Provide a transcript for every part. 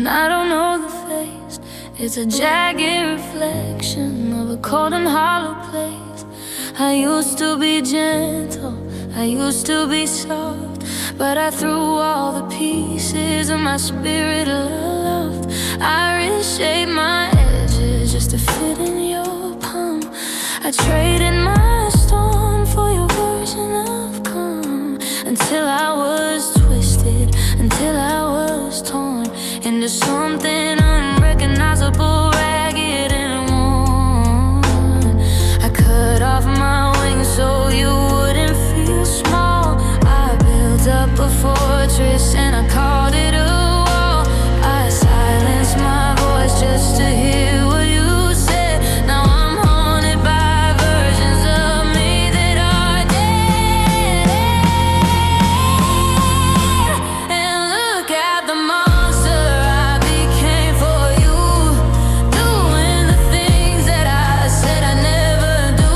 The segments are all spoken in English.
and I don't know the face. It's a jagged reflection of a cold and hollow place. I used to be gentle, I used to be soft, but I threw all the pieces of my spirit aloft. I reshaped my edges just to fit in your palm. I traded my storm for your version of calm, until I was twisted, until I was torn into something unrecognizable, ragged and worn. I cut off my wings so you wouldn't feel small. I built up a fortress and I called it a wall. I silenced my voice just to hear what you said. Now I'm haunted by versions of me that are dead. And look at the monster I became for you, doing the things that I said I never do.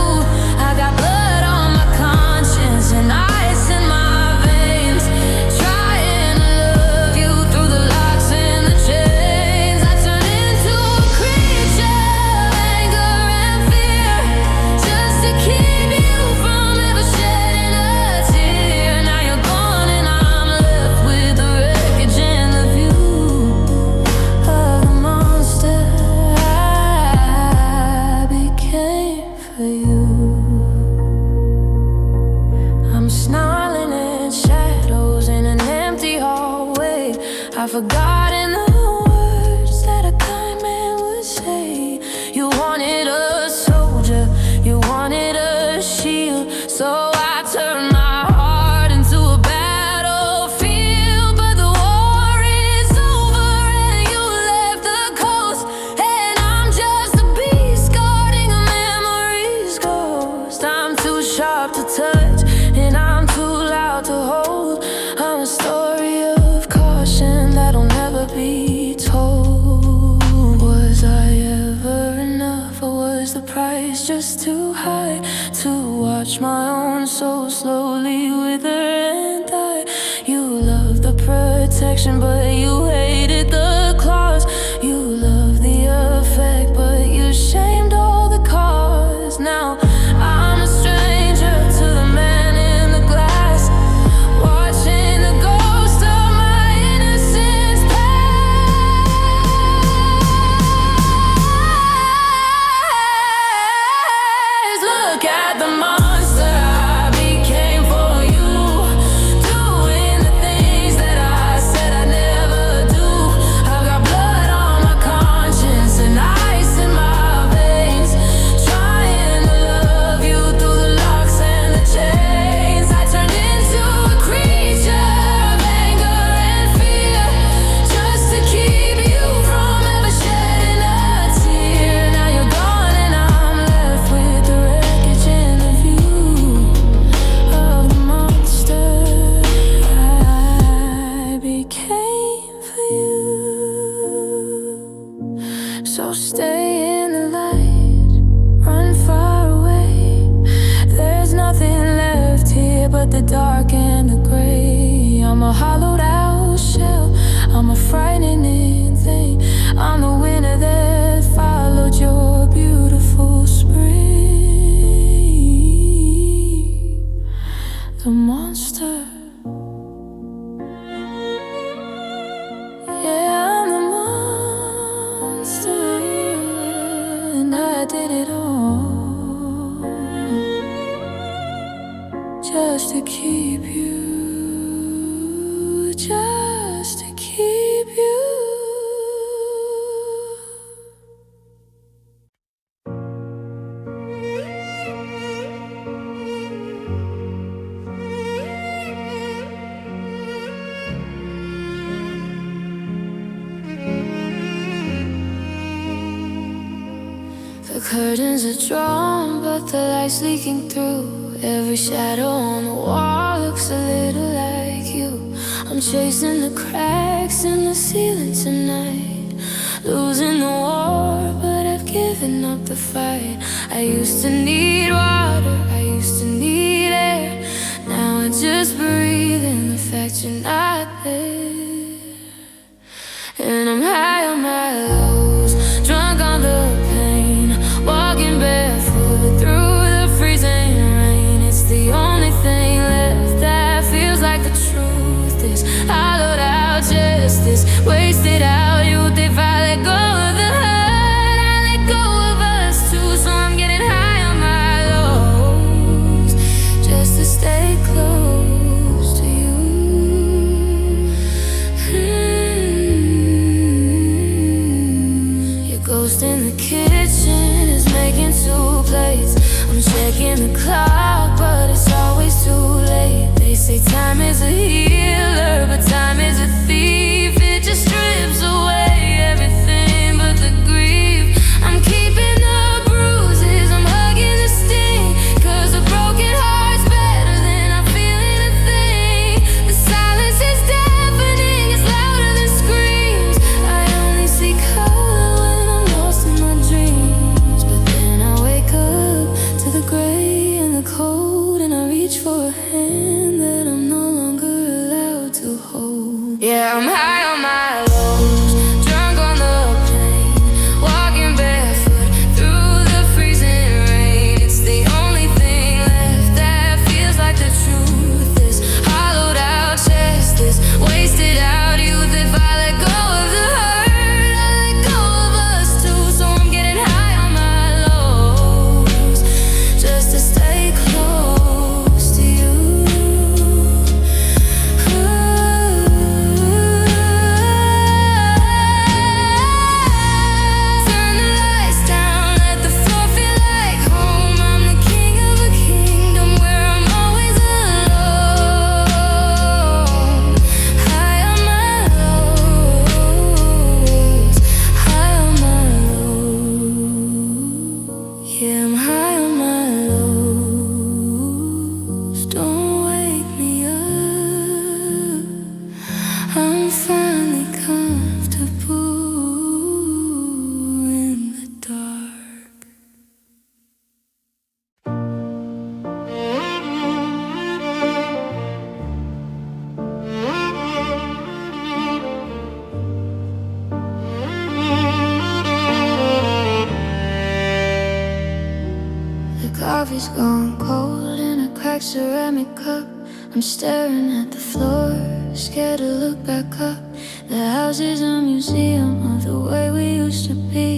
I got blood on my conscience and ice in my veins, trying to love you through the locks and the chains. I turned into a creature of anger and fear, just to keep you from ever shedding a tear. Now you're gone and I'm left with the wreckage and the view of the monster I became for you. I'm snarling at shadows in an empty hallway. I've forgotten the words that a kind man would say. You wanted a soldier, you wanted a shield, so I turned my heart into a battlefield. But the war is over and you left the coast, and I'm just a beast guarding a memory's ghost. I'm too sharp to touch and I'm too loud to hold. I'm a story of caution that'll never be told. Was I ever enough, or was the price just too high to watch my own soul slowly wither and die? You loved the protection, but you hated the claws. You loved the effect, but you shamed all the cause. Now I'm a stranger to the man in the glass, watching the ghost of my innocence pass. Look at the monster I became for you, doing the things that I said I never do. I've got blood on my conscience and ice in my veins, trying to love you through the locks and the chains. I turned into a creature of anger and fear, just to keep you from ever shedding a tear. Now you're gone and I'm left with the wreckage and the view of the monster I became for you. So stay in the light, run far away. There's nothing left here but the dark and the gray. I'm a hollowed out shell, I'm a frightening thing. I'm the winter that followed your beautiful spring. The monster, yeah, I'm the monster, and I did it all just to keep you, just to keep you. The curtains are drawn, but the light's leaking through. Every shadow on the wall looks a little like you. I'm chasing the cracks in the ceiling tonight, losing the war, but I've given up the fight. I used to need water, I used to need air. Now I just breathe in the fact you're not there. And I'm this wasted out youth. If I let go of the hurt, I let go of us too. So I'm getting high on my lows, just to stay close to you. Your ghost in the kitchen is making 2 plates. I'm checking the clock, but it's always too late. They say time is a healer, but time is a thief. It just strips away everything but the grief. I'm keeping the bruises, I'm hugging the sting, 'cause a broken heart's better than not feeling a thing. The silence is deafening, it's louder than screams. I only see color when I'm lost in my dreams. But then I wake up to the gray and the cold, and I reach for a hand that I'm no longer allowed to hold. Yeah, I'm high on my lows, drunk on the plane, walking barefoot through the freezing rain. It's the only thing left that feels like the truth. This hollowed out chest, this wasted out youth. If I let go of the hurt, I let go of us too. So I'm getting high on my lows, just to stay close to you. Turn the lights down, let the floor feel like home. I'm the king of a kingdom where I'm always alone. High on my lows, high on my lows. Yeah, I'm high on my lows. Don't wake me up, I'm finally comfortable in the dark. The coffee's gone cold in a cracked ceramic cup. I'm staring at the floor, scared to look back up. The house is a museum of the way we used to be,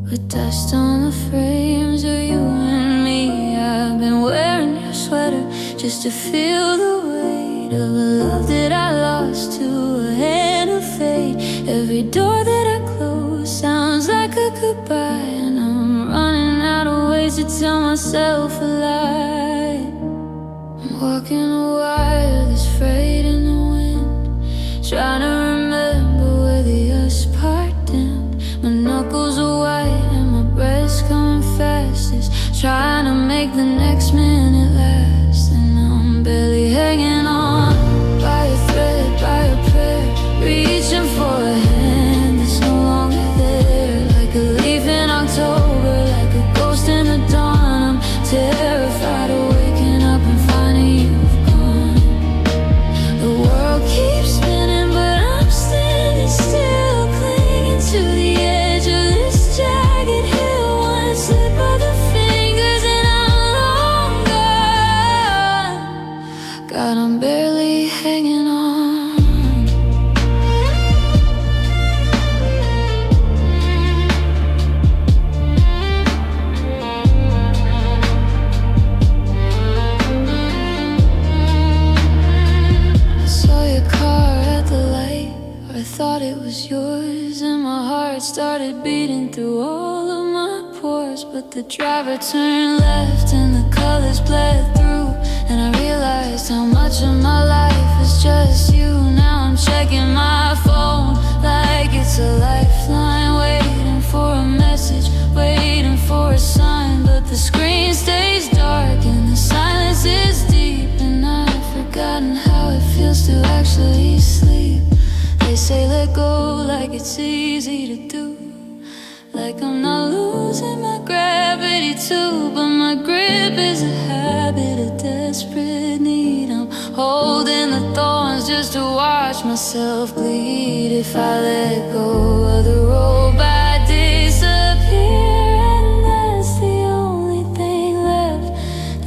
with dust on the frames of you and me. I've been wearing your sweater just to feel the weight of a love that I lost to a hand of fate. Every door that I close sounds like a goodbye, and I'm running out of ways to tell myself a lie. I'm walking a wire that's frayed in the wind, trying to remember where the us part dimmed. My knuckles are white and my breath's coming fastest, trying to make the next minute last. And I'm barely hanging on by a thread, by a prayer, reaching for a hand that's no longer there. Like a leaf in October, like a ghost in the dawn. I'm terrified of waking up and finding you've gone. The world keeps spinning, but I'm standing still, clinging to the edge of this jagged hill. One slip of the fingers and I'm long gone. God, I'm barely hanging on. I saw your car at the light, or I thought it was yours, and my heart started beating through all of my pores. But the driver turned left and the colors bled through, and I realized how much of my life is just you. Now I'm checking my phone like it's a lifeline, waiting for a message, waiting for a sign. But the screen stays dark and the silence is deep, and I've forgotten how it feels to actually sleep. They say let go like it's easy to do, like I'm not losing my gravity too. But my grip is a habit, a desperate need. I'm holding the thorns just to watch myself bleed. If I let go of the rope, I disappear, and that's the only thing left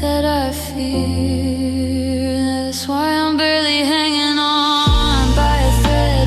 that I fear. That's why I'm barely hanging on by a thread,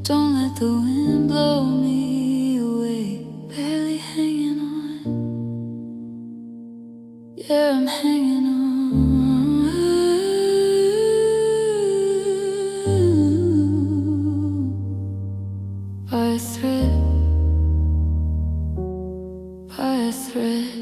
Don't let the wind blow me away. Barely hanging on. Yeah, I'm hanging on. By a thread. By a thread.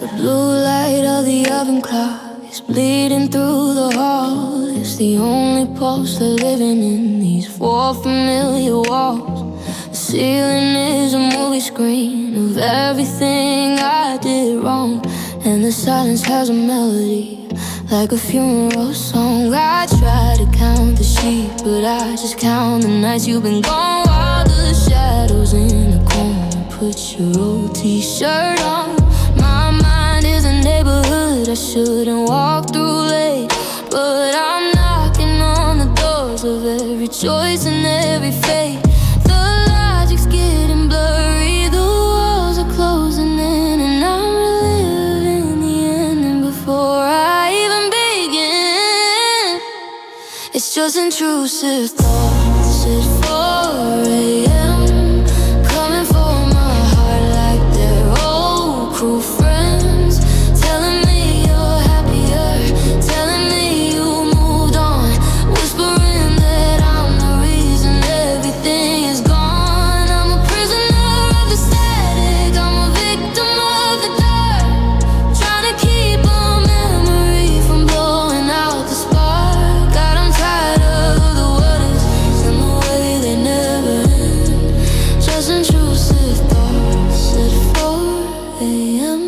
The blue light of the oven clock is bleeding through the hall. It's the only pulse we're living in these four familiar walls. The ceiling is a movie screen of everything I did wrong, and the silence has a melody like a funeral song. I try to count the sheep, but I just count the nights you've been gone. While the shadows in the corner, put your old t-shirt on. My mind is a neighborhood I shouldn't walk through late, but I'm knocking on the doors of every choice and every fate. The logic's getting blurry, the walls are closing in, and I'm reliving the ending before I even begin. It's just intrusive thoughts at 4 a.m. coming for my heart like they're old crew friends, telling me you're happier, telling me you moved on, whispering that I'm the reason everything is gone. I'm a prisoner of the static, I'm a victim of the dark, trying to keep a memory from blowing out the spark. God, I'm tired of the waters and the way they never end. Just intrusive thoughts at 4 a.m.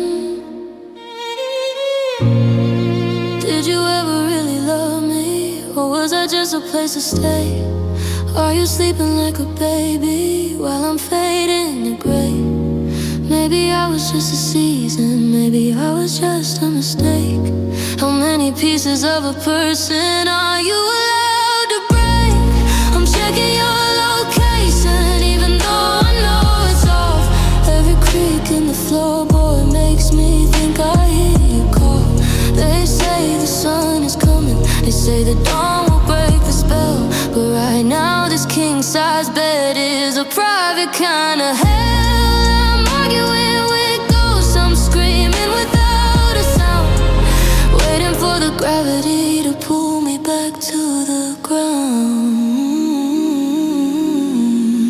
Did you ever really love me, or was I just a place to stay? Are you sleeping like a baby while I'm fading to gray? Maybe I was just a season, maybe I was just a mistake. How many pieces of a person are you allowed to break? I'm checking your location, even though I know it's off. Every creak in the floorboard makes me think I hear you call. They say the sun is coming, they say the dawn will break the spell, but right now this king-size bed is a private kind of hell. I'm arguing with ghosts, I'm screaming without a sound, waiting for the gravity to pull me back to the ground.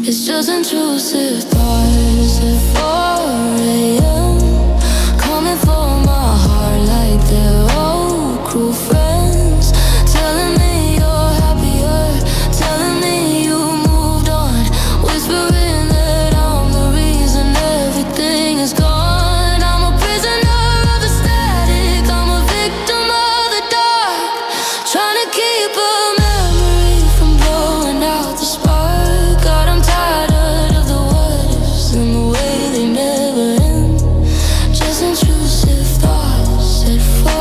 It's just intrusive thoughts at 4 a.m. coming for my heart like they're old crew friends, telling me you're happier, telling me you moved on, whispering that I'm the reason everything is gone. I'm a prisoner of the static, I'm a victim of the dark, trying to keep a memory from blowing out the spark. God, I'm tired of the waters and the way they never end. Just intrusive thoughts at 4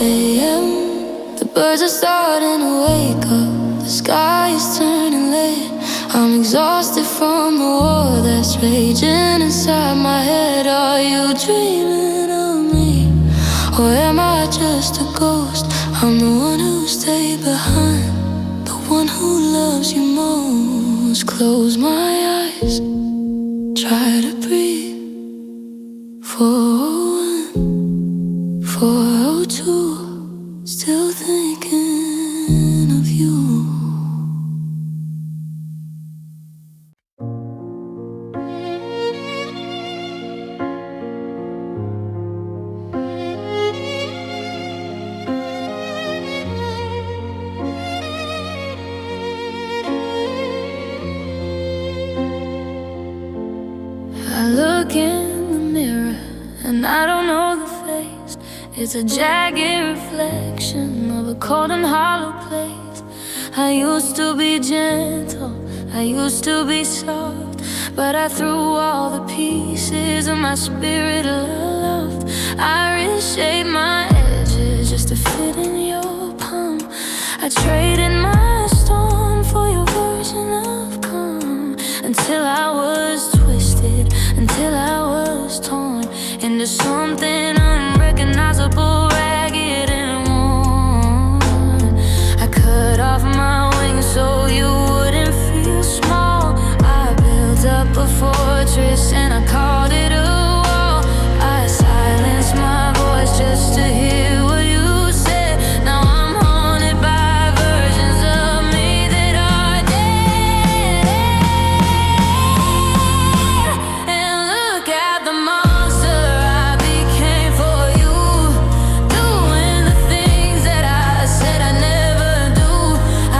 a.m. The birds are starting to wake up, the sky is turning late. I'm exhausted from the war that's raging inside my head. Are you dreaming of me, or am I just a ghost? I'm the one who stayed behind, the one who loves you most. Close my eyes, try to breathe. 401, 402, still thinking of you. I look in the mirror and I don't know the face. It's a jagged reflection of a cold and hollow place. I used to be gentle, I used to be soft, but I threw all the pieces of my spirit aloft. I reshaped my edges just to fit in your palm. I traded my storm for your version of calm, until I was twisted, until I was into something unrecognizable, ragged and worn. I cut off my wings so you wouldn't feel small. I built up a fortress and I called it a wall. I silenced my voice just to hear what you said. Now I'm haunted by versions of me that are dead. And look at the monster I became for you, doing the things that I said I never do.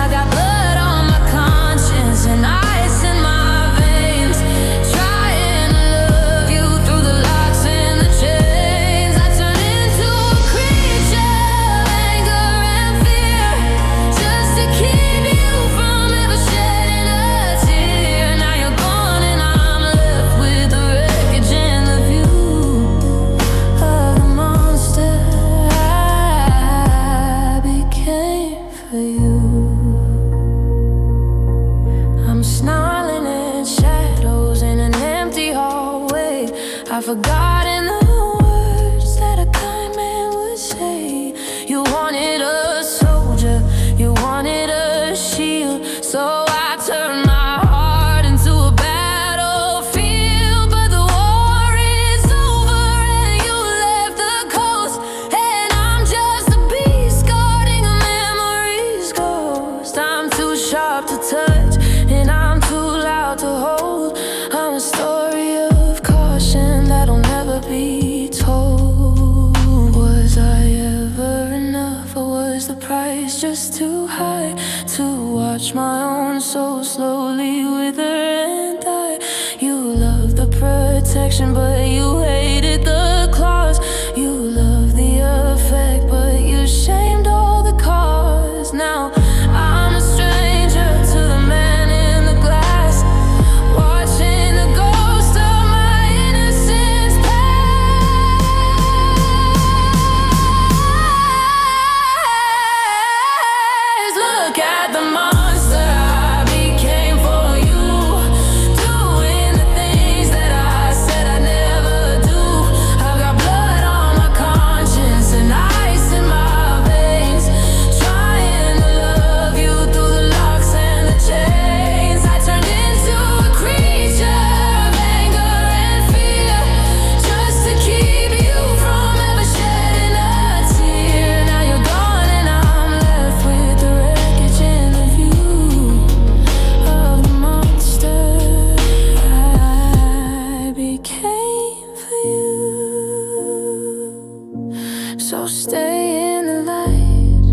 I got blood on my conscience and ice in my veins, trying to love you through the locks and the chains. I turned into a creature of anger and fear, just to keep you from ever shedding a tear. Now you're gone and I'm left with the wreckage and the view of the monster I became for you. I'm snarling at shadows in an empty hallway. I've forgotten the words that a kind man would say. You wanted a soldier, you wanted a shield, so I turned my heart into a battlefield. But the war is over and you left the coast, and I'm just a beast guarding a memory's ghost. I'm too sharp to touch and I'm too loud to hold. I'm a story of caution that'll never be told. Was I ever enough, or was the price just too high to watch my own soul slowly wither and die? You loved the protection, but you hated the claws. You loved the effect, but you shamed all the cause. Now I'm a stranger to the man in the glass, watching the ghost of my innocence pass. Look at the monster I became for you, doing the things that I said I never do. I've got blood on my conscience and ice in my veins, trying to love you through the locks and the chains. I turned into a creature of anger and fear, just to keep you from ever shedding a tear. Now you're gone and I'm left with the wreckage and the view of the monster I became for you. So stay in the light,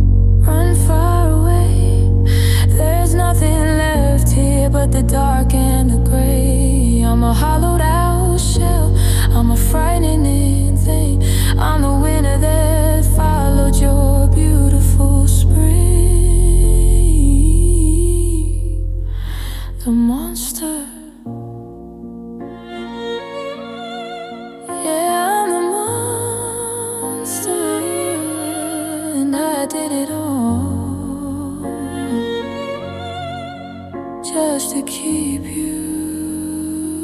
run far away. There's nothing left here but the dark and the gray. I'm a hollowed out shell, I'm a frightening thing. I'm the winter that followed your beautiful spring. The monster, yeah, I'm the monster, and I did it all just to keep you,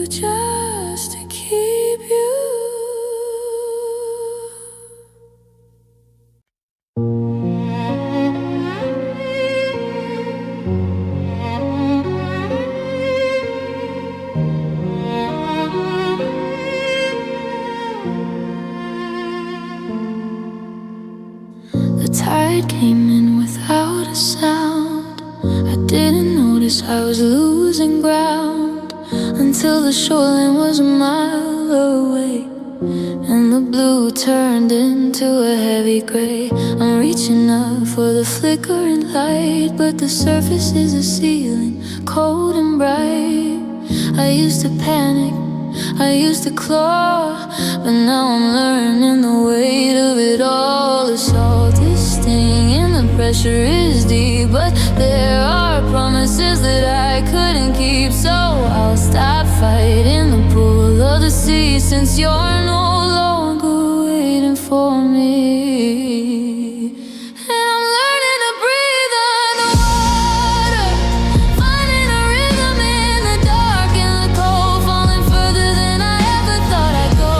just to keep you. The tide came in without a sound. I didn't notice I was losing ground until the shoreline was a mile away, and the blue turned into a heavy gray. I'm reaching up for the flickering light, but the surface is a ceiling, cold and bright. I used to panic, I used to claw, but now I'm learning the weight of it all. The salt is sting and the pressure is deep, but there are promises that I couldn't keep. So I'll stop fighting the pull of the sea, since you're no longer waiting for me. And I'm learning to breathe underwater, finding a rhythm in the dark and the cold, falling further than I ever thought I'd go.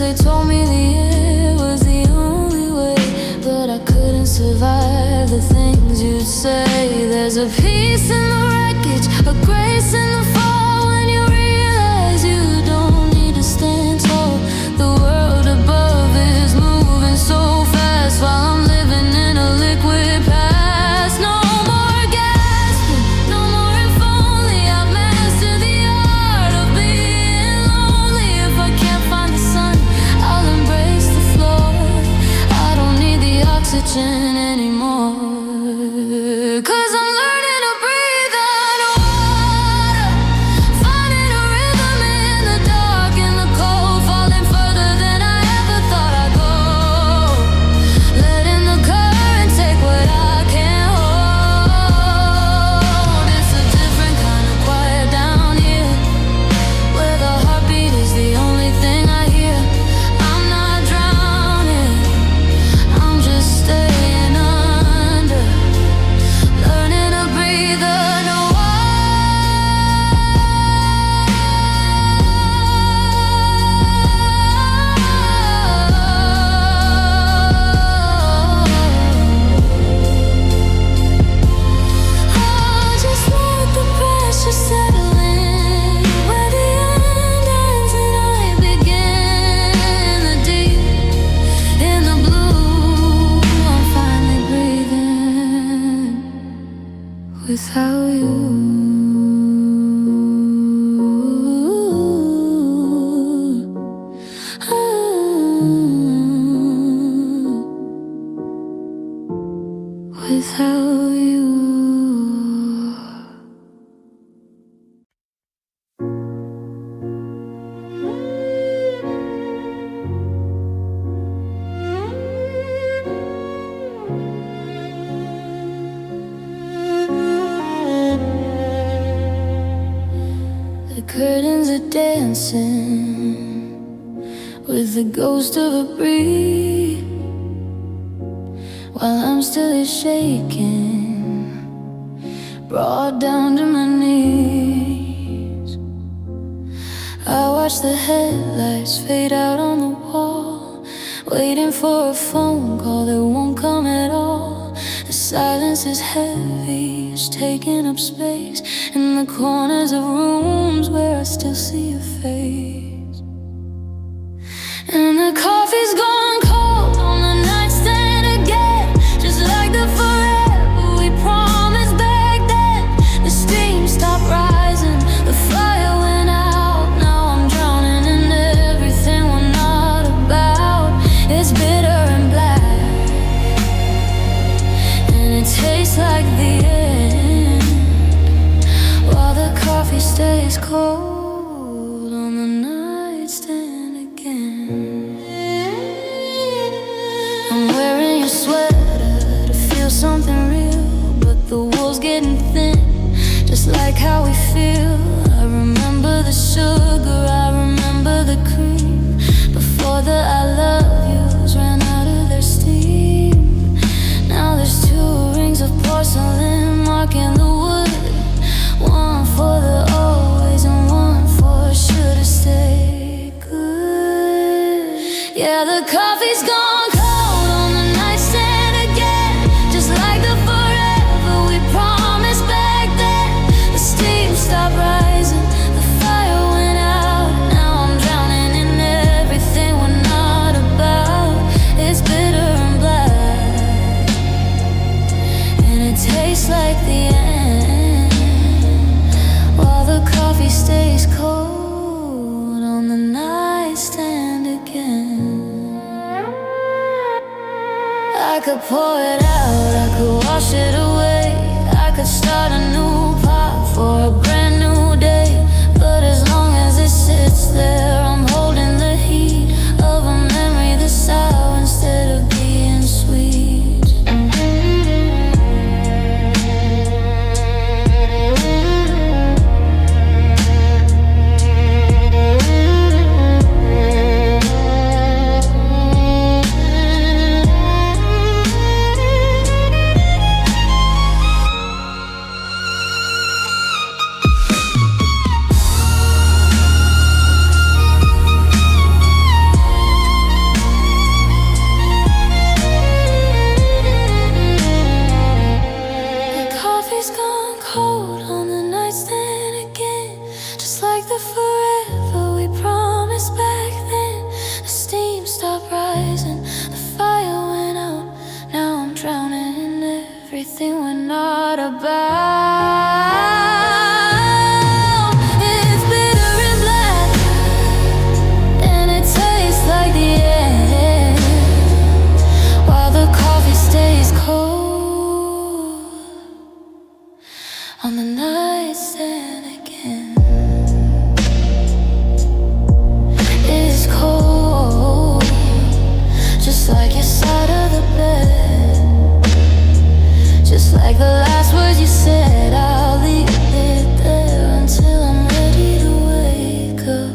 they told me the air was the only way, but I couldn't survive the things you'd say. There's a peace in the wreckage, a grace in the fall, when you realize you don't need to stand tall. The world above is moving so fast while I'm living in a liquid past. No more gasping, no more if only. I've mastered the art of being lonely. If I can't find the sun, I'll embrace the floor. I don't need the oxygen anymore, 'cause I'm learning to breathe underwater, finding a rhythm in the dark and the cold, falling further than I ever thought I'd go, letting the current take what I can't hold. It's a different kind of quiet down here, where the heartbeat is the only thing I hear. I'm not drowning, I'm just staying under, learning to breathe just let the pressure settle in, where the end ends and I begin. The deep in the blue, I'm finally breathing without you. Without you. The curtains are dancing with the ghost of a breeze, while I'm still here shaking, brought down to my knees. I watch the headlights fade out on the wall, waiting for a phone call that won't come at all. The silence is heavy, it's taking up space in the corners of rooms where I still see your face. And the coffee's gone cold on the nightstand again, just like the forever we promised back then. The steam stopped rising, the fire went out. Now I'm drowning in everything we're not about. It's bitter and black, and it tastes like the end, while the coffee stays cold on the nightstand again. I'm wearing your sweater to feel something real, but the wool's getting thin, just like how we feel. I remember the sugar, I remember the cream, before the I love yous ran out of their steam. Now there's 2 rings of porcelain marking the wood, one for the always and one for should've stayed good. Yeah, the coffee's gone cold on the nightstand again, just like the forever we promised back then. The steam stopped rising, the fire went out. Now I'm drowning in everything we're not about. It's bitter and black, and it tastes like the end, while the coffee stays cold on the nightstand again. I could pour it out, I could wash it away, I could start a new pot for a brand new day. But as long as it sits there, I'm holding the heat of a memory that's sour instead of being sweet. everything we're not about. It's bitter and black, and it tastes like the end, while the coffee stays cold on the nightstand again. It's cold, just like your side of the bed, just like the last words you said. I'll leave it there until I'm ready to wake up.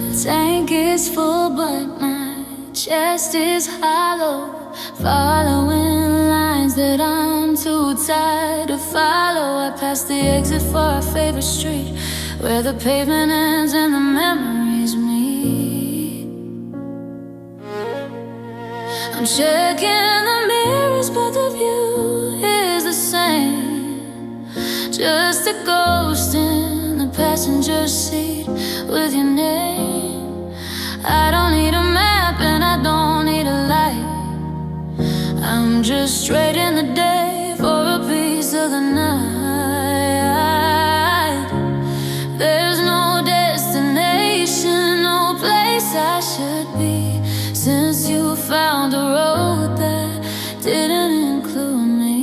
The tank is full, but my chest is hollow, following lines that I'm too tired to follow. I pass the exit for our favorite street, where the pavement ends and the memories meet. I'm checking the mirrors, but the view is the same, just a ghost in the passenger seat with your name. I don't need a map and I don't need a light. I'm just straight in the day for a piece of the night. There's no destination, no place I should be, since you found a road that didn't include me.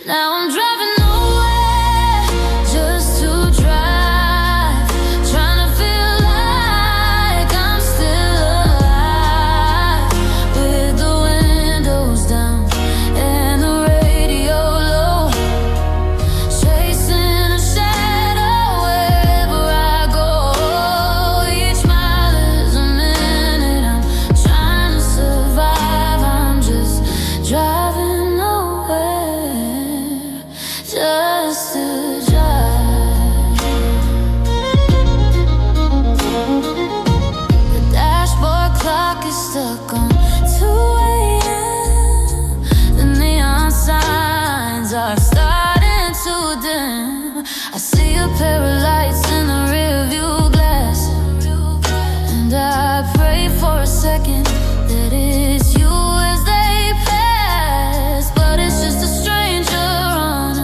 Now I'm driving nowhere, just to drive, trying to feel like I'm still alive, with the windows down and the radio low, chasing a shadow wherever I go. Each mile is a minute, I'm trying to survive. I'm just driving nowhere, just to drive. The dashboard clock is stuck on 2 a.m. The neon signs are starting to dim. I see a pair of lights in the rearview glass, and I pray for a second that it's you as they pass. But it's just a stranger on a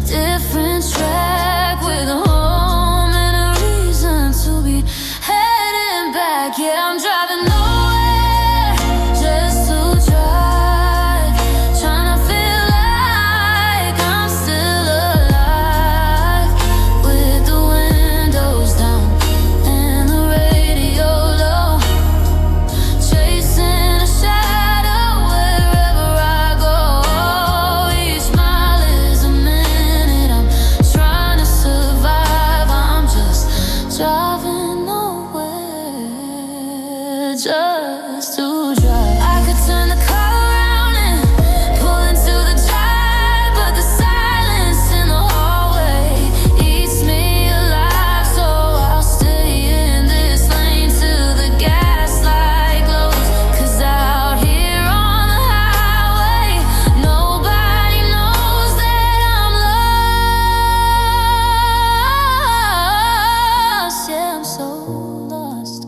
different track, with a home and a reason to be heading back. Yeah, I'm driving nowhere, just to drive, trying to feel like I'm still alive, with the windows down and the radio low, chasing a shadow wherever I go. Each mile is a minute, I'm trying to survive. I'm just driving nowhere, just to drive. I could turn the car around and pull into the drive, but the silence in the hallway eats me alive. So I'll stay in this lane till the gas light glows, 'cause out here on the highway, nobody knows that I'm lost. Yeah, I'm so lost.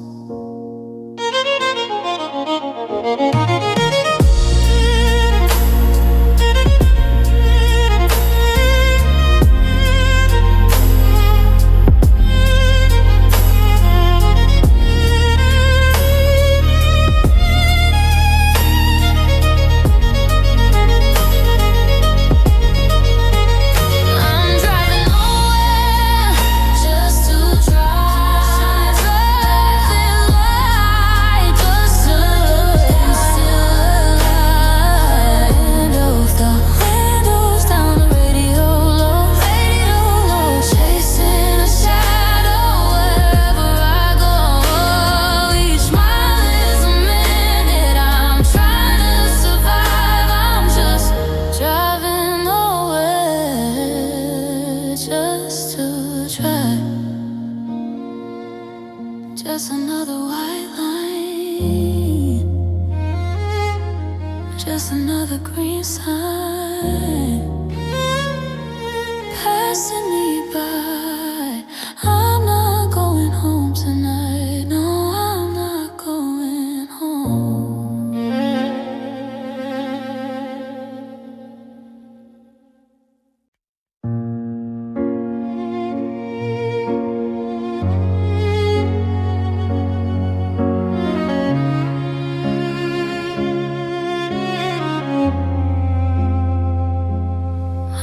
just another green sign passing me by. I'm not going home tonight. No, I'm not going home.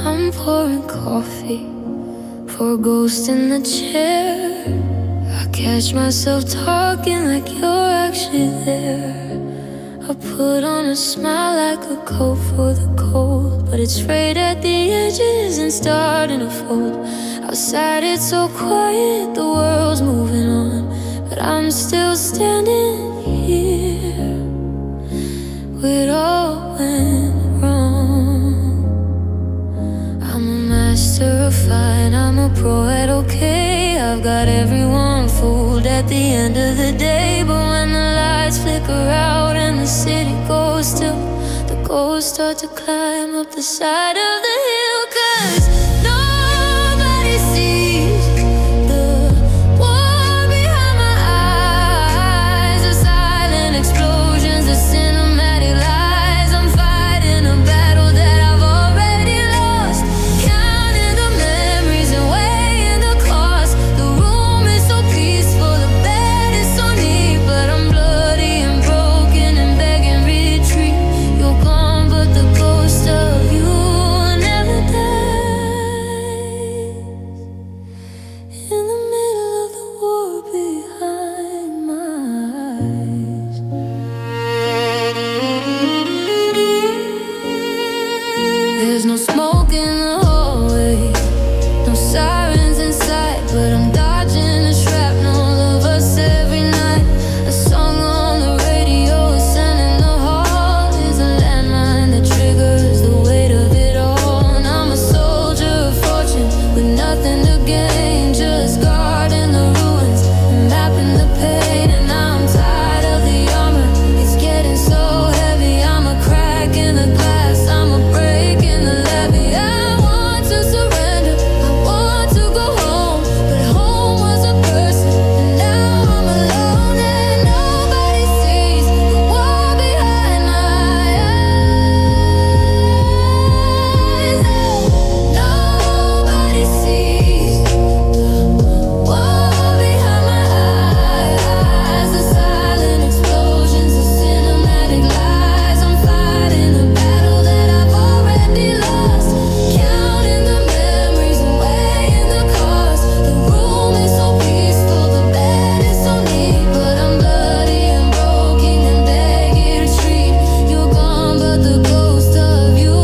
I'm pouring coffee for a ghost in the chair. I catch myself talking like you're actually there. I put on a smile like a coat for the cold, but it's frayed at the edges and starting to fold. Outside it's so quiet, the world's moving on, but I'm still standing here. It all went wrong. I'm a master of fine, I'm a pro at okay. I've got everyone fooled at the end of the day. But when the lights flicker out and the city goes still, the ghosts start to climb up the side of the hill. 'Cause nobody sees the war behind my eyes, the silent explosions, the cinematic lies. I'm fighting a battle that I've already lost, counting the memories and weighing the cost. The room is so peaceful, the bed is so neat, but I'm bloody and broken and begging retreat. You're gone, but the ghost of you never dies. In the middle of the war behind my eyes. There's no smoke in the hallway, no sirens inside, but I'm dodging the shrapnel of us every night. A song on the radio, a sound in the hall is a landmine that triggers the weight of it all. And I'm a soldier of fortune with nothing to gain, just guarding the ruins and mapping the pain. And I'm tired of the armor, it's getting so heavy. I'm a crack in the glass, I'm a break in the levee. I want to surrender, I want to go home, but home was a person, and now I'm alone. And nobody sees the war behind my eyes. Nobody sees the war behind my eyes, the silent explosions, the cinematic lies. I'm fighting a battle that I've already lost, counting the memories and weighing the cost. The room is so peaceful, the bed is so neat, but I'm bloody and broken and beg you to treat. You're gone, but the ghost of you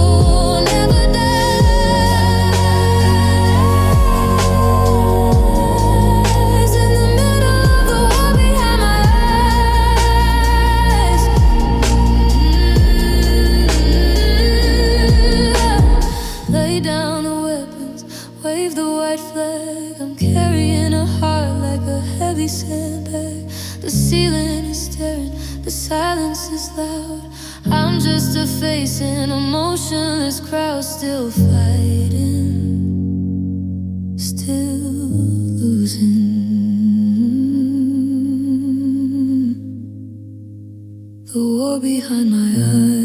never dies. In the middle of the war behind my eyes. Lay down the weapons, wave the white flag. I'm carrying a heart like a heavy sandbag. The ceiling is staring, the silence is loud. I'm just a face in a motionless crowd, still fighting, still losing. The war behind my eyes.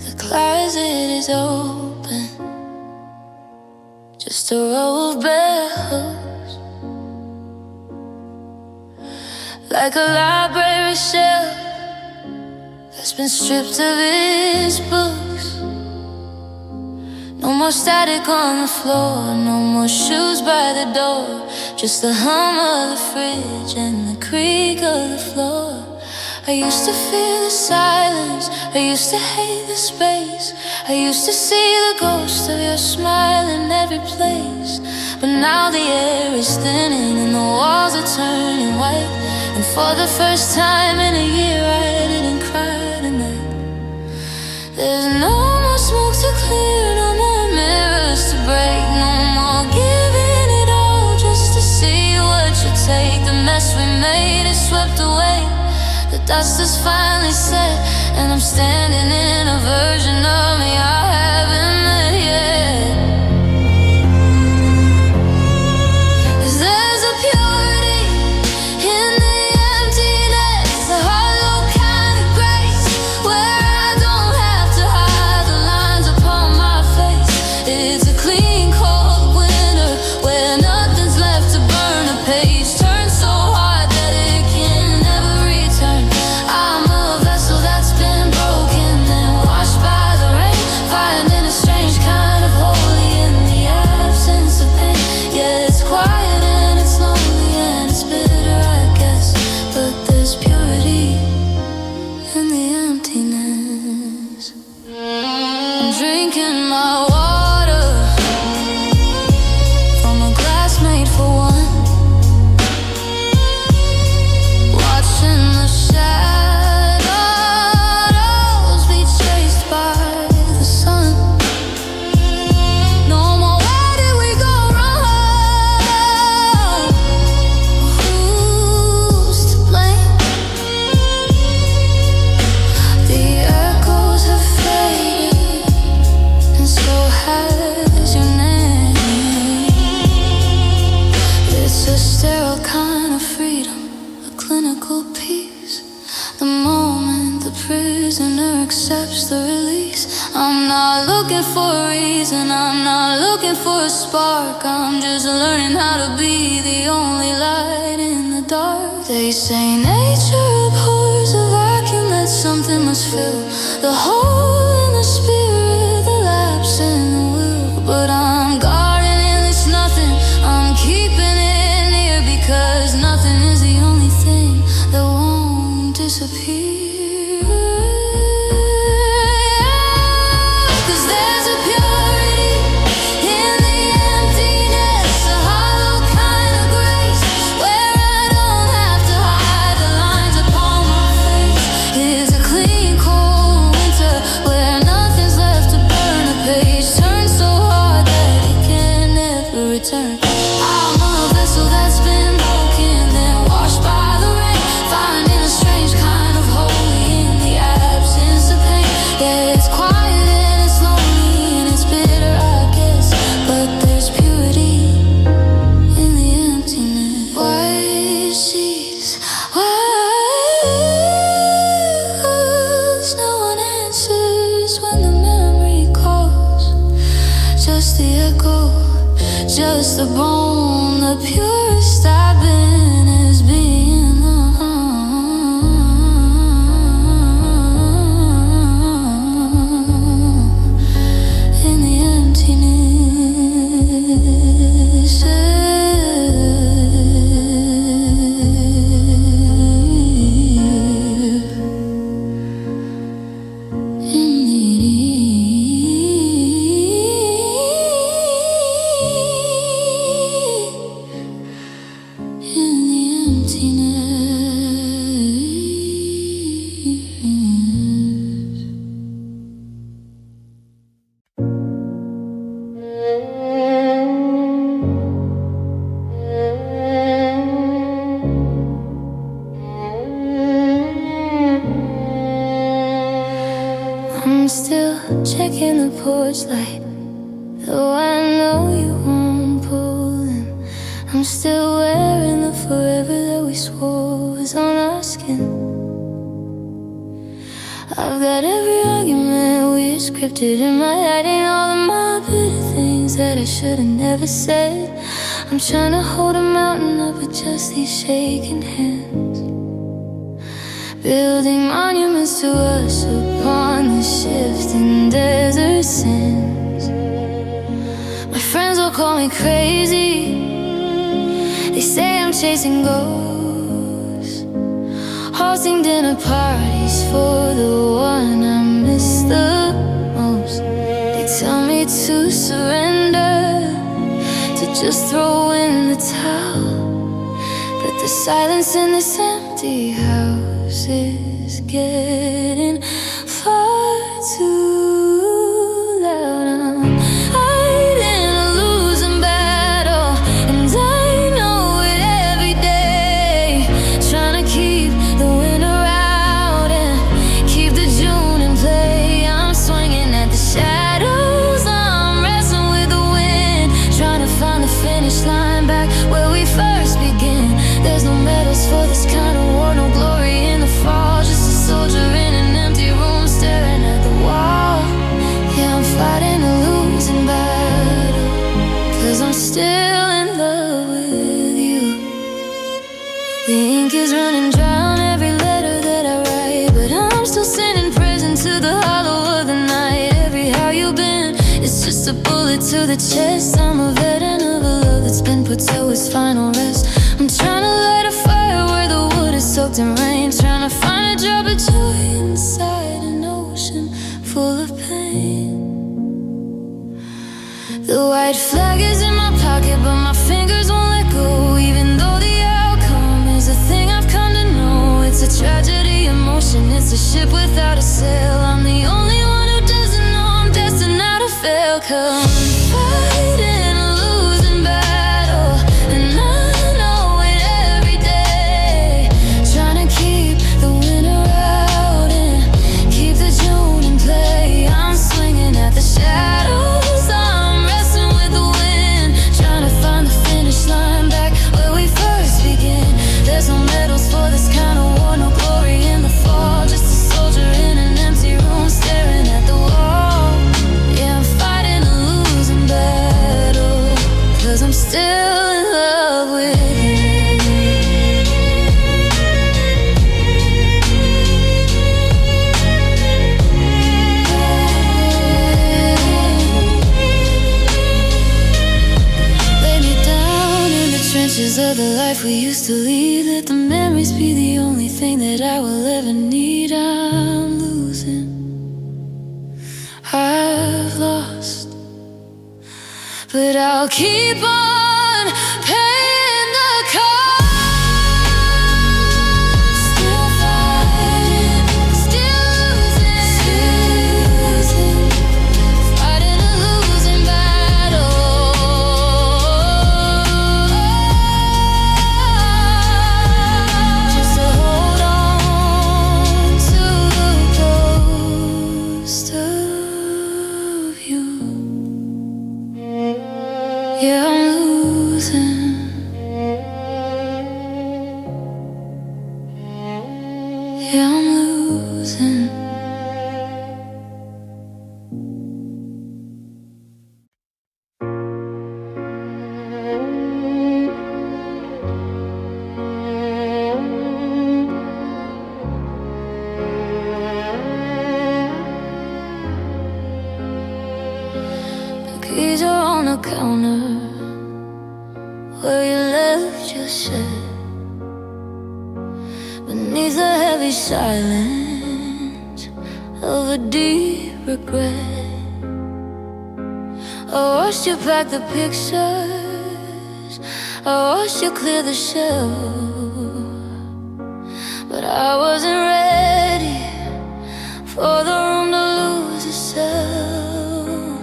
The closet is open, just a row of bare hooks, like a library shelf that's been stripped of its books. No more static on the floor, no more shoes by the door, just the hum of the fridge and the creak of the floor. I used to fear the silence, I used to hate the space, I used to see the ghost of your smile in every place. But now the air is thinning and the walls are turning white. For the first time in a year I didn't cry tonight. There's no more smoke to clear, no more mirrors to break, no more giving it all just to see what you take. The mess we made is swept away, the dust is finally set, and I'm standing in a version of me I haven't met yet. 'Cause there's a purity in the emptiness, a hollow kind of grace, where I don't have to hide the lines upon my face. It's a clean, cold winter where nothing's left to burn. A page turned so hard that it can never return. I'm a vessel that's been broken, then washed by the rain, finding a strange kind of holy in the absence of pain. Yeah, it's quiet and it's lonely and it's bitter, I guess, but there's purity in the emptiness. I'm drinking my water from a glass made for one, watching the shadows be chased by the sun. No more where did we go wrong? Who's to blame? The echoes have faded, and so has your name. It's a sterile kind of freedom, a clinical peace. The moment the prisoner accepts the release. I'm not looking for a reason, I'm not looking for a spark. I'm just learning how to be the only light in the dark. They say nature abhors a vacuum that something must fill, the hole in the spirit, the lapse in the will. But I'm guarding in this nothing, I'm keeping it near, because nothing is the only thing that won't disappear. 'Cause there's a purity in the emptiness, a hollow kind of grace, where I don't have to hide the lines upon my face. It's a clean, cold winter where nothing's left to burn. A page turned so hard that it can never return. I'm a vessel that's been broken, then washed by the rain, finding a strange kind of holy in the absence of pain. Yeah, it's quiet and it's lonely and it's bitter, I guess, but there's purity in the emptiness. White sheets, white walls, no one answers when the memory calls. Just the echo, just the bone, the purest I've been is being alone in the emptiness. In the emptiness. I'm still checking the porch light, though I know you won't pull them. I'm still wearing the forever that we swore was on our skin. I've got every argument we scripted in my head, and all of my bitter things that I should've never said. I'm trying to hold a mountain up with just these shaking hands, building monuments to us upon the shifting desert sands. My friends will call me crazy, they say I'm chasing ghosts, hosting dinner parties for the one I miss the most. They tell me to surrender, to just throw in the towel, but The silence in this empty house is getting far too loud. I'm fighting a losing battle, and I know it every day. Trying to keep the winter out and keep the June in play. I'm swinging at the shadows, I'm wrestling with the wind, trying to find the finish line back where we first began. There's no medals for this kind of war, no glory in the fall. Just a soldier in an empty room staring at the wall. Yeah, I'm fighting a losing battle, 'cause I'm still in love with you. The ink is running dry on every letter that I write, but I'm still sending prayers into the hollow of the night. Every how you been, it's just a bullet to the chest. I'm a veteran of a love that's been put to its final rest. I'm trying to light a fire where the wood is soaked in rain, trying to find a drop of joy inside an ocean full of pain. The white flag is in my pocket, but my fingers won't let go, even though the outcome is a thing I've come to know. It's a tragedy in motion, it's a ship without a sail. I'm the only one who doesn't know I'm destined now to fail. 'Cause I'm fighting a losing battle, and I know it every day. Trying to keep the winter out and keep the June in play. I'm swinging at the shadows, I'm wrestling with the wind, trying to find the finish line back where we first began. There's no medals for this kind of war, no glory in the fall. Just a soldier in an empty room staring at the wall. Yeah, I'm fighting a losing battle, 'cause I'm still in love with you. Lay me down in the trenches of the life we used to lead. Let the memories be the only thing that I will ever need. I'm losing, I've lost, but I'll keep on paying the cost. Still fighting, still losing, fighting a losing battle. Just to hold on to the ghost of you. Yeah, I'm losing. Yeah, I'm losing. The keys are on the counter where you left your shirt. Beneath the heavy silence of a deep regret, I watched you pack the pictures, I watched you clear the shelf, but I wasn't ready for the room to lose itself.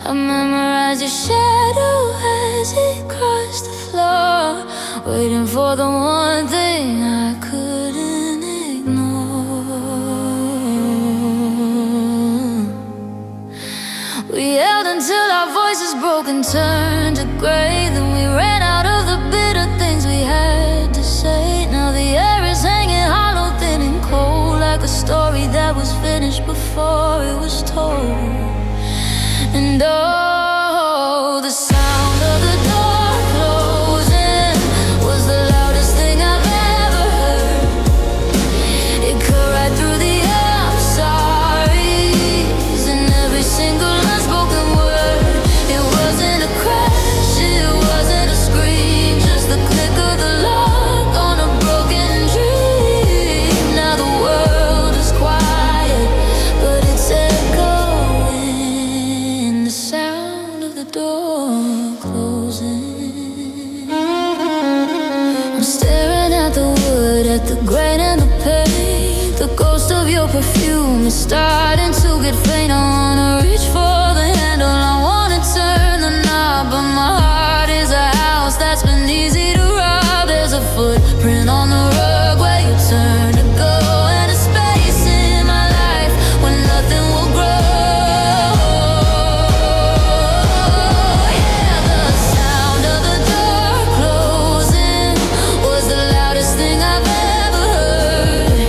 I memorized your shadow as it crossed the floor, waiting for the one thing I couldn't ignore. We yelled until our voices broke and turned to gray. Then we ran out of the bitter things we had to say. Now the air is hanging hollow, thin and cold, like a story that was finished before it was told. And oh, the sound of the door closing was the loudest thing I've ever heard. It cut right through the air, I'm sorry's, and every single unspoken word. It wasn't a crash, it staring at the wood, at the grain and the paint. The ghost of your perfume is starting to get faint. I wanna reach for the handle, I wanna turn the knob, but my heart is a house that's been easy to rob. There's a footprint on the rug where you turn to go, and a space in my life where nothing will grow. Yeah, the sound of the door closing was the loudest thing I've ever heard.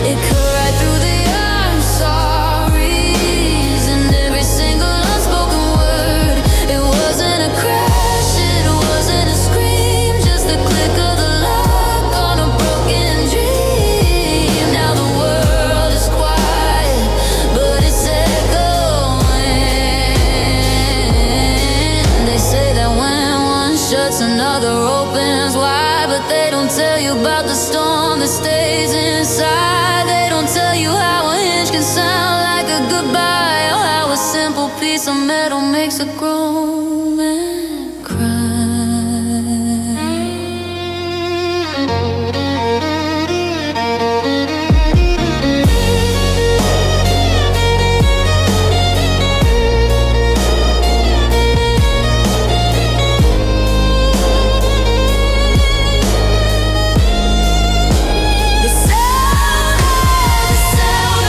It cut right through the I'm sorry's and every single unspoken word. It wasn't a crash, it wasn't a scream, just the click of the lock on a broken dream. Now the world is quiet, but it's echoing. They say that when one shuts, another opens wide, but they don't tell you about the storm that stays inside. They don't tell you how a hinge can sound like a goodbye, or how a simple piece of metal makes a grown man cry. The sound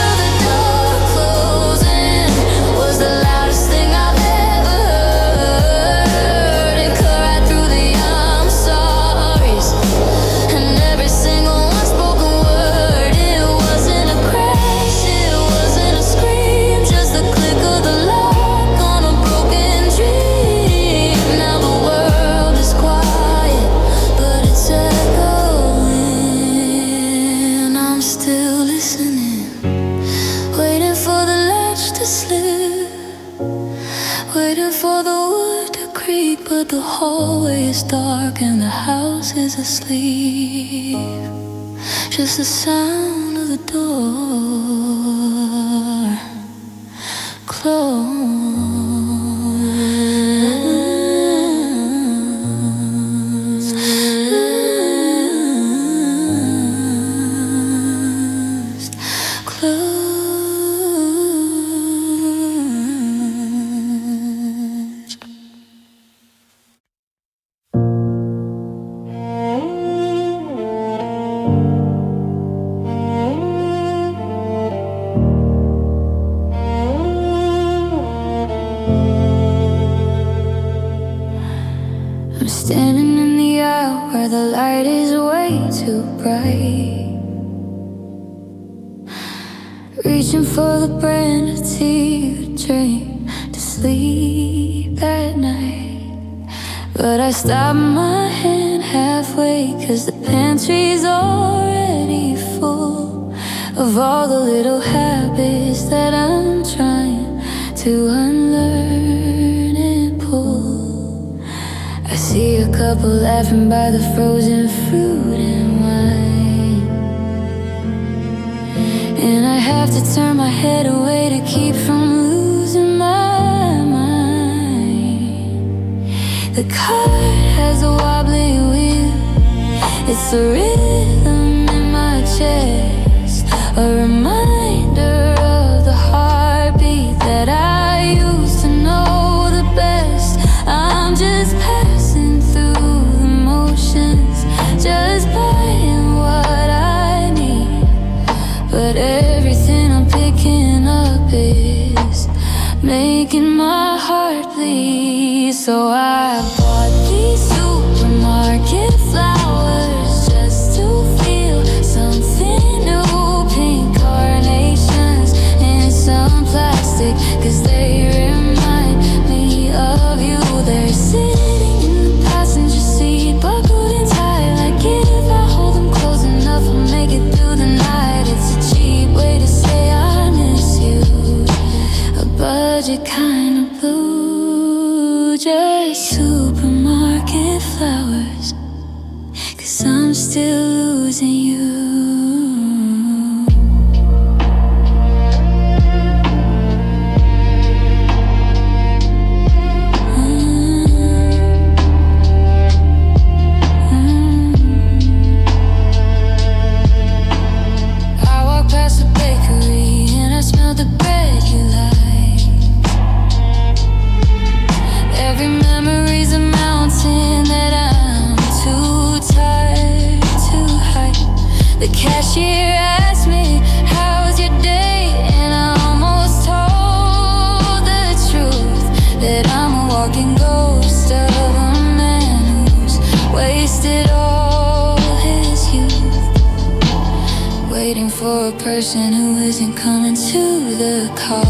of the door closing was the loudest thing I've ever heard. It cut right through the I'm sorry's and every single unspoken word. It wasn't a crash, it wasn't a scream, just the click of the lock on a broken dream. Now the world is quiet, but it's echoing. I'm still listening, waiting for the latch to slip, waiting for the wood to creak, but the hallway is dark and the house is asleep. Just the sound of the door closed. Closed. I'm standing in the aisle where the light is way too bright, reaching for the brand of tea to drink to sleep at night. But I stop my hand halfway, 'cause the pantry's already full of all the little habits that I'm trying to unlearn and pull. I see a couple laughing by the frozen fruit and wine, and I have to turn my head away to keep from losing my mind. The car has a wobbly wheel, it's a rhythm in my chest, a reminder of the heartbeat that I used to know the best. I'm just passing through the motions, just buying what I need, but everything I'm picking up is making my heart bleed. So I bought these supermarket flowers just to feel something new, pink carnations in some plastic, 'cause they remind me of you. They're sitting in the passenger seat, buckled in tight, like if I hold them close enough I'll make it through the night. It's a cheap way to say I miss you, a budget kind of blue, just supermarket flowers, 'cause I'm still losing you. wasted all his youth, waiting for a person who isn't coming to the car.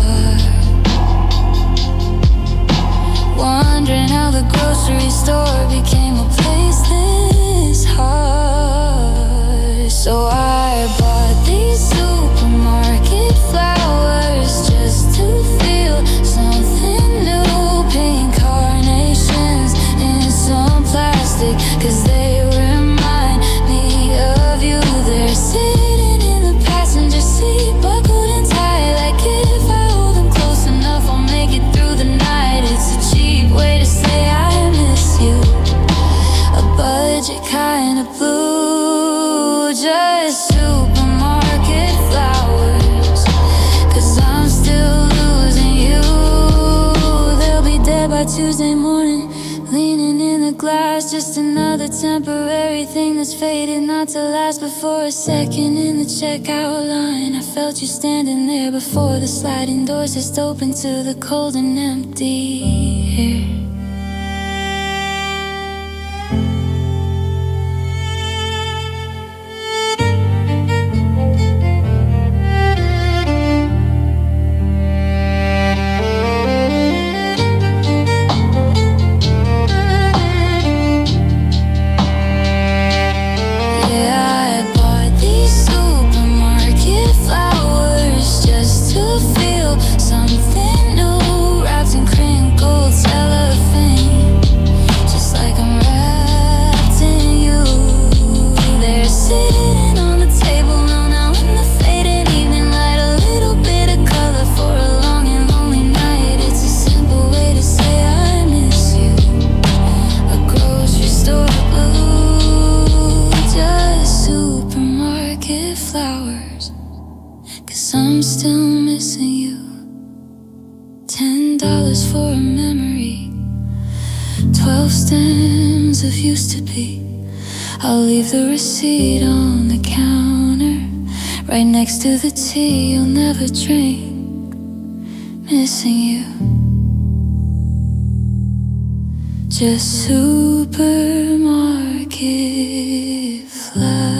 Wondering how the grocery store became a place this hard. So I bought these supermarket flowers just to feel something new. Pink carnations in some plastic, 'cause they remind me of you. They're sitting in the passenger seat, buckled and tight, like if I hold them close enough I'll make it through the night. It's a cheap way to say I miss you, a budget kind of blue, just supermarket flowers, 'cause I'm still losing you. They'll be dead by Tuesday morning, leaning in the glass, just another temporary thing that's faded, not to last. Before a second in the checkout line, I felt you standing there before the sliding doors just opened to the cold and empty air. I'm still missing you. $10 for a memory, 12 stems of used to be. I'll leave the receipt on the counter, right next to the tea you'll never drink. Missing you, just supermarket flowers.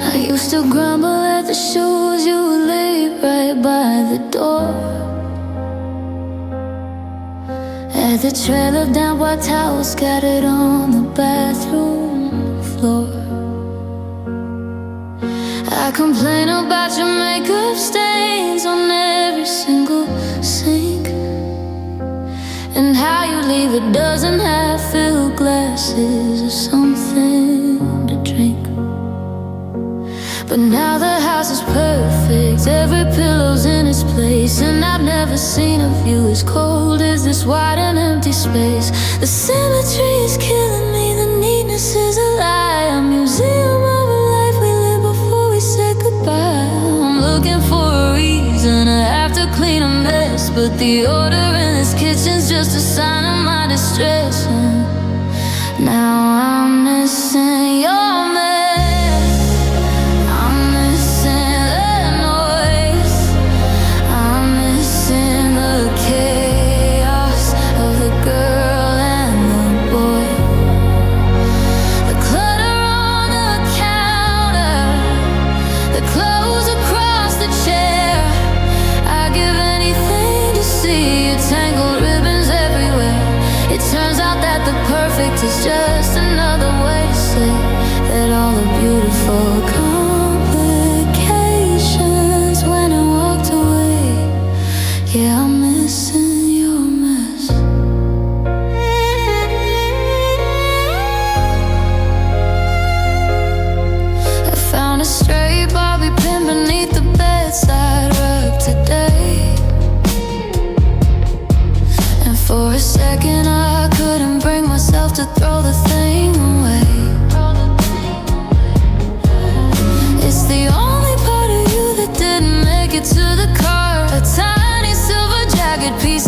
I used to grumble at the shoes you would lay right by the door, at the trail of damp white towels scattered on the bathroom floor. I complain about your makeup stains on every single sink, and how you leave a dozen half-filled glasses of something to drink. But now the house is perfect, every pillow's in its place, and I've never seen a view as cold as this wide and empty space. The symmetry is killing me, the neatness is a lie, a museum of a life we lived before we said goodbye. I'm looking for a reason to have to clean a mess, but the order in this kitchen's just a sign of my distress. And now I'm missing your mess. It's just another way to say that all the beautiful complications went and walked away. Yeah, I'm missing your mess. I found a stray bobby pin beneath the bedside rug today, and for a second I couldn't bring myself to throw the thing away. It's the only part of you that didn't make it to the car, a tiny silver jagged piece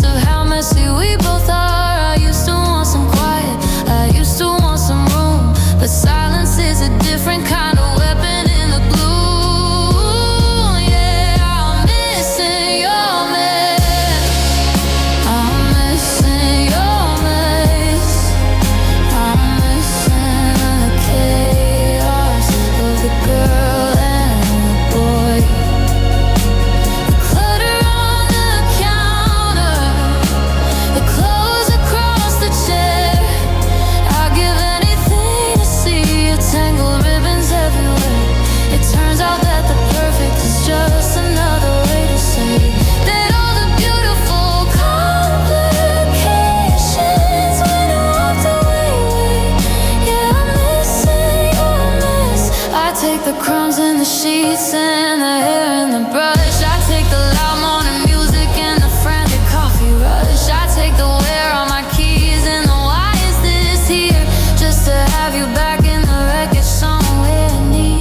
sheets and the hair and the brush. I take the loud morning music and the frantic coffee rush. I take the wear on my keys and the why is this here, just to have you back in the wreckage somewhere near.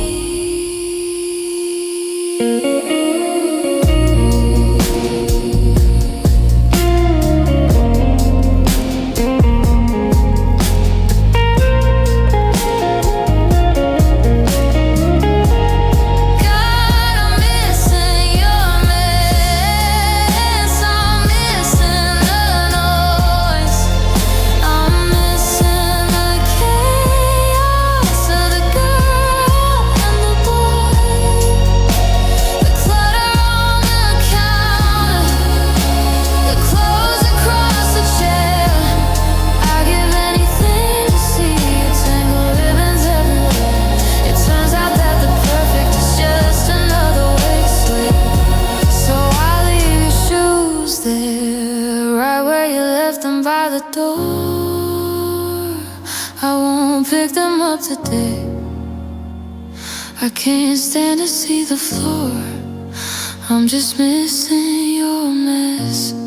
By the door, I won't pick them up today. I can't stand to see the floor. I'm just missing your mess.